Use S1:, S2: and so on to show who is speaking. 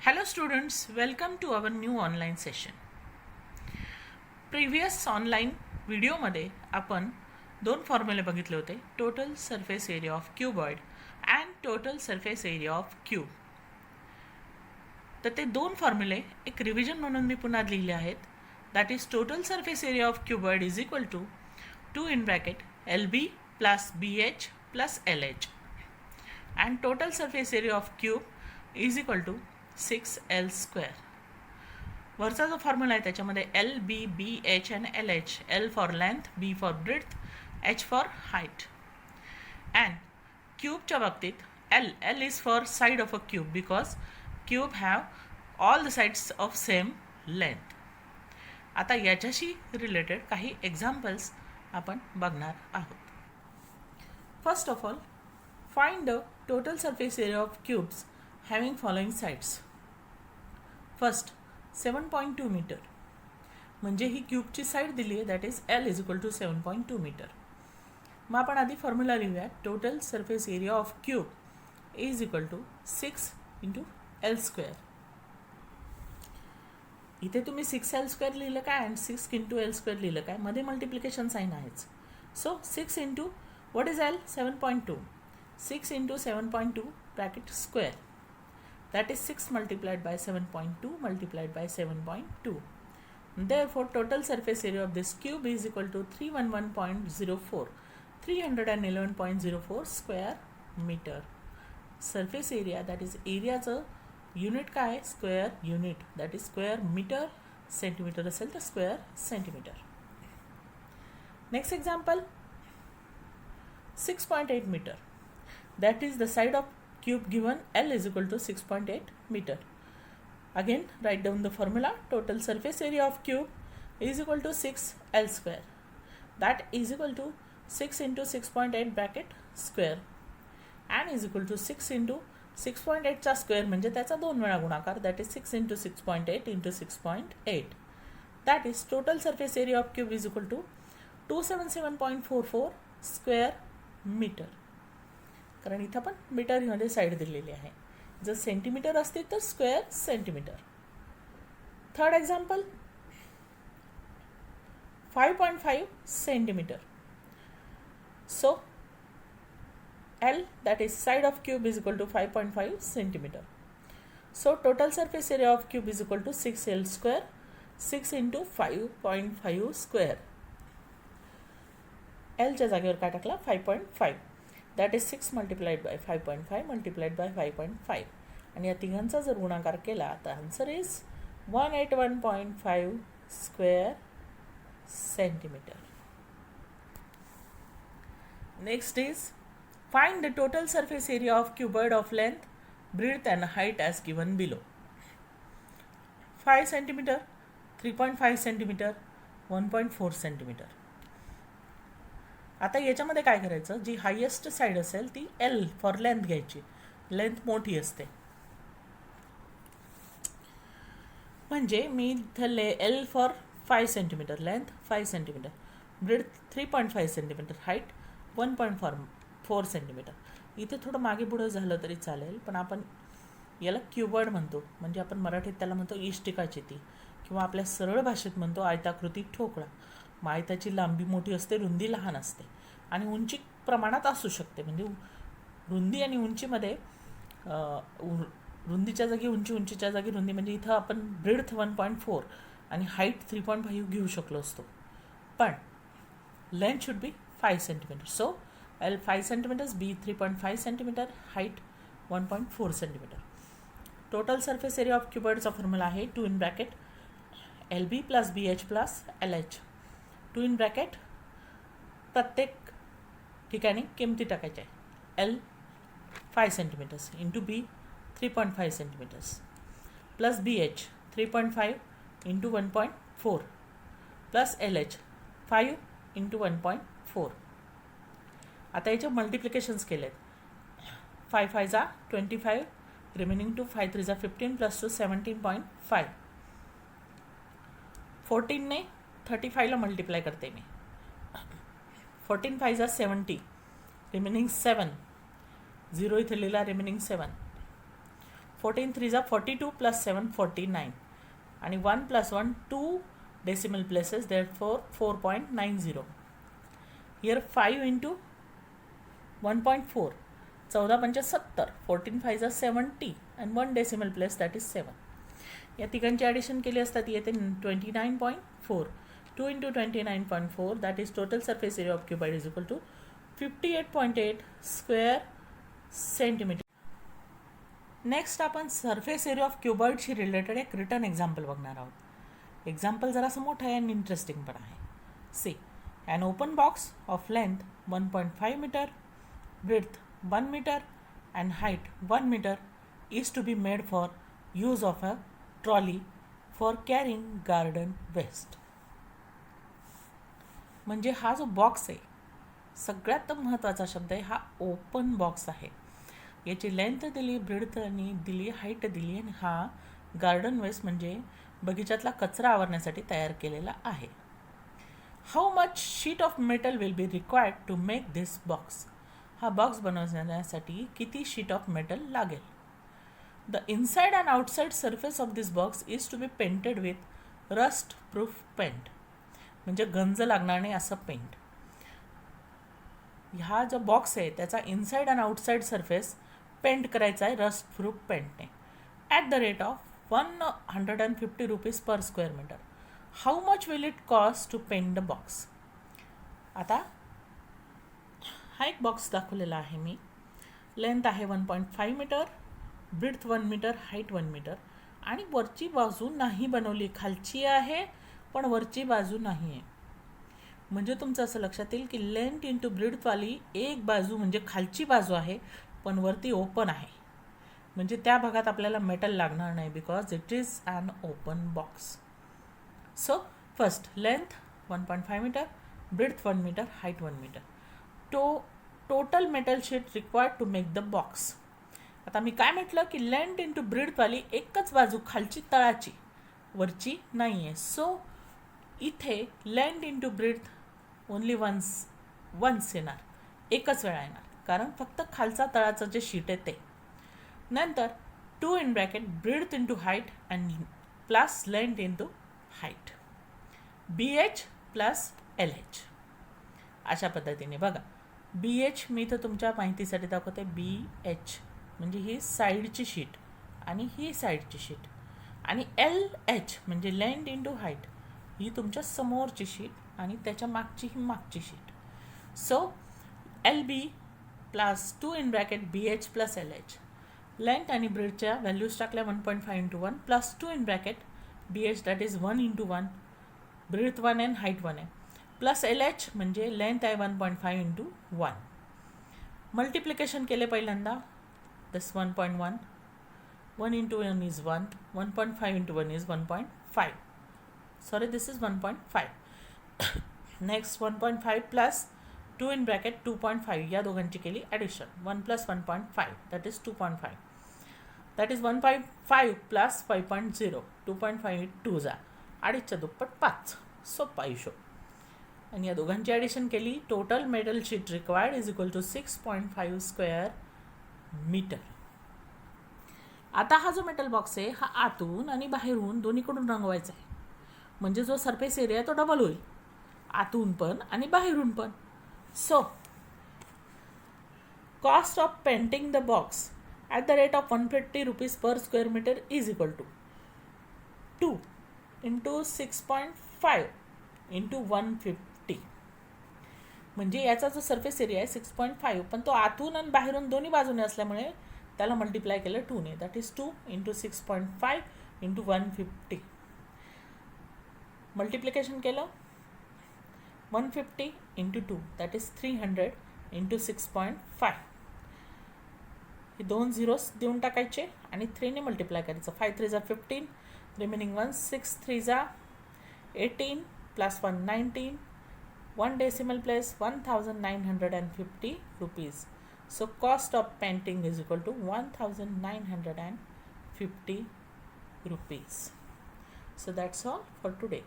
S1: Hello students, welcome to our new online session. Previous online व्हिडिओमध्ये आपण दोन फॉर्म्युले बघितले होते, total surface area of cuboid and total surface area of cube. तर ते दोन फॉर्म्युले एक रिव्हिजन म्हणून मी पुन्हा लिहिले आहेत. That is total surface area of cuboid is equal to 2 in bracket LB plus BH plus LH and total surface area of cube is equal to 6L square. वरचा जो फॉर्म्युला आहे त्याच्यामध्ये LB, BH and LH, L for length, B for breadth, H for height. And क्यूबच्या बाबतीत L is for side of a cube because cube have all the sides of same length. आता याच्याशी related काही examples आपण बघणार आहोत. First of all, find the total surface area of cubes having following sides. First 7.2 metre म्हणजे ही क्यूबची side दिली आहे, that is L is equal to 7.2 metre. मग आपण आधी फॉर्म्युला लिहूया. Total surface area of cube is equal to 6 × L square. इथे तुम्ही 6L स्क्वेअर लिहिलं काय आणि 6 × L स्क्वेअर लिहिलं काय, मध्ये मल्टिप्लिकेशन साईन आहेच. So 6 × what is L? 7.2. 6 × 7.2 bracket square. That is 6 multiplied by 7.2 multiplied by 7.2. Therefore, total surface area of this cube is equal to 311.04. 311.04 square meter. Surface area, that is एरियाचं unit काय, square unit, that is square metre. Centimetre असेल तर square centimetre. Next example 6.8 metre. That is the side of cube given L is equal to 6.8 meter. Again, write down the formula. Total surface area of cube is equal to 6L square. That is equal to 6 × 6.8 bracket square and is equal to 6 × 6.8 चा square म्हणजे त्याचा 2 वेळा गुणाकार, that is 6 × 6.8 × 6.8. That is total surface area of cube is equal to 277.44 square meter. कारण इथं पण मीटरमध्ये side दिलेली आहे. जर सेंटीमीटर असते तर square centimetre. Third example 5.5 centimetre. So L, that is side of cube, is equal to 5.5 centimeter. So total surface area of cube is equal to 6L square. 6 × 5.5 square. L च्या जागेवर काय टाकला, 5.5. That is 6 multiplied by 5.5 multiplied by 5.5. आणि या तिघांचा जर गुणाकार केला तर answer is 181.5 square centimetre. Next is find the total surface area of cuboid of length, breadth and height as given below. 5 cm, 3.5 cm, 1.4 cm. आता याच्यामध्ये काय करायचं, जी हायेस्ट साईड असेल ती L फॉर लेंथ घ्यायची. लेंथ मोठी असते म्हणजे मी इथं L for 5 cm, length 5 cm, breadth 3.5 cm, height 1.4 centimetre. इथे थोडं मागे पुढं झालं तरी चालेल, पण आपण याला क्यूबॉइड म्हणतो, म्हणजे आपण मराठीत त्याला म्हणतो इष्टिका चिती किंवा आपल्या सरळ भाषेत म्हणतो आयताकृती ठोकळा. मग आयताची लांबी मोठी असते, रुंदी लहान असते आणि उंची प्रमाणात असू शकते. म्हणजे रुंदी आणि उंचीमध्ये रुंदीच्या जागी उंची, उंचीच्या जागी रुंदी, म्हणजे इथं आपण ब्रेड्थ 1.4 आणि हाईट 3.5 घेऊ शकलो असतो, पण length should be 5 centimetre. So L 5 centimeters, B 3.5 centimeter, height 1.4 centimeter. Total surface area of cuboidचा फॉर्म्युला आहे 2 in bracket LB plus BH plus LH. 2 in bracket प्रत्येक ठिकाणी किमती टाकायच्या आहे. L 5 centimeters into B 3.5 centimeters plus BH 3.5 into 1.4 plus LH 5 into 1.4. आता याचे मल्टिप्लिकेशन्स केलेत. 5 5 जा 25, रिमेनिंग 2 5 3 जा 15 प्लस 2 17.5. 14 ने 35 ला मल्टिप्लाय करते मी. 14 5 जा 70, रिमेनिंग 7, 0 इथे लिहिला, रिमेनिंग 7. 14 3 जा 42 plus 7 49 आणि 1 plus 1 2 decimal places, therefore 4.90. Here 5 into 1.4, 14 पंच 70, 14 5 जा 70 and 1 decimal place, that is 7. या तिघांची ॲडिशन केली असता ती येते 29.4. 2 into 29.4, that is total surface area of cuboid is equal to 58.8 square centimeter. Next आपण सरफेस एरिया ऑफ क्युबॉइडशी रिलेटेड एक रिटर्न एक्झाम्पल बघणार आहोत. एक्झाम्पल जरासं मोठं आहे आणि इंटरेस्टिंग पण आहे. See an open box of length 1.5 metre, breadth 1 metre and height 1 metre is to be made for use of a trolley for carrying garden waste. म्हणजे हा जो बॉक्स आहे, सगळ्यात महत्त्वाचा शब्द आहे हा ओपन बॉक्स आहे. याची लेंथ दिली, ब्रेड्थ दिली, हाईट दिली आणि हा गार्डन वेस्ट म्हणजे बगीचातला कचरा आवरण्यासाठी तयार केलेला आहे. How much sheet of metal will be required to make this box. हा बॉक्स बनवण्यासाठी किती शीट ऑफ मेटल लागेल. The inside and outside surface of this box is to be painted with rust proof paint. म्हणजे गंज लागणार नाही असं paint. हा जो बॉक्स आहे त्याचा inside and outside surface paint करायचा आहे रस्ट प्रूफ पेंटने at the rate of 150 rupees per square metre. How much will it cost to paint the box. आता हा एक बॉक्स दाखवलेला आहे मी. लेंथ आहे 1.5 metre, breadth 1 metre, height 1 metre आणि वरची बाजू नाही बनवली. खालची आहे पण वरची बाजू नाही आहे. म्हणजे तुमचं असं लक्षात येईल की लेंथ इंटू ब्रेड्थवाली एक बाजू म्हणजे खालची बाजू आहे पण वरती ओपन आहे. म्हणजे त्या भागात आपल्याला मेटल लागणार नाही because it is an open box. So first length 1.5 metre, breadth 1 metre, height 1 metre. Total metal sheet required to make the box. आता मी काय म्हटलं की लेंथ इंटू ब्रेड्थवाली एकच बाजू खालची तळाची, वरची नाही आहे. सो इथे length into breadth only once येणार, एकच वेळा येणार कारण फक्त खालचा तळाचं जे शीट आहे ते. नंतर 2 in bracket breadth into height and plus length into height, BH plus LH. अशा पद्धतीने बघा. BH मी इथं तुमच्या माहितीसाठी दाखवते. BH म्हणजे ही साईडची शीट आणि ही साईडची शीट आणि LH म्हणजे लेंथ इंटू हाईट ही तुमच्या समोरची शीट आणि त्याच्या मागची ही मागची sheet. So LB plus 2 in bracket BH plus LH. Length आणि ब्रेडच्या व्हॅल्यूज टाकल्या 1.5 into 1 plus 2 in bracket BH that is 1 into 1, breadth 1 आहे, हाईट 1 आहे, प्लस LH म्हणजे लेंथ आहे 1.5 इंटू 1. मल्टिप्लिकेशन केले पहिल्यांदा. दिस 1.1, 1 into 1 is 1, 1.5 into 1 is 1.5. Sorry, this is 1.5. Next 1.5 plus 2 in bracket 2.5 या दोघांची केली addition. 1 plus 1.5 that is 2.5. That is 1.5 plus 5.0. 2.5 2 जा अडीचच्या दुप्पट 5. सोपा हिशोब. आणि या दोघांची ॲडिशन केली. Total metal sheet required is equal to 6.5 square metre. आता हा जो मेटल बॉक्स आहे हा आतून आणि बाहेरून दोन्हीकडून रंगवायचा आहे. म्हणजे जो सरफेस एरिया आहे तो डबल होईल, आतून पण आणि बाहेरून पण. So cost of painting the box at the rate of 150 rupees per square metre is equal to 2 into 6.5 into 150. म्हणजे याचा जो सरफेस एरिया आहे 6.5 पण तो आतून आणि बाहेरून दोन्ही बाजूने असल्यामुळे त्याला मल्टिप्लाय केलं 2ने. That is 2 into 6.5 into 150. Multiplication केलं 150 इंटू 2 दॅट इज 300 इंटू 6.5. हे 2 झिरोज देऊन टाकायचे आणि 3ने मल्टिप्लाय करायचं. 5 3 जा 15, रिमेनिंग 1, 6 3 जा 18 plus 1 19, 1 decimal place 1950 rupees. So cost of painting is equal to 1950 rupees. So that's all for today.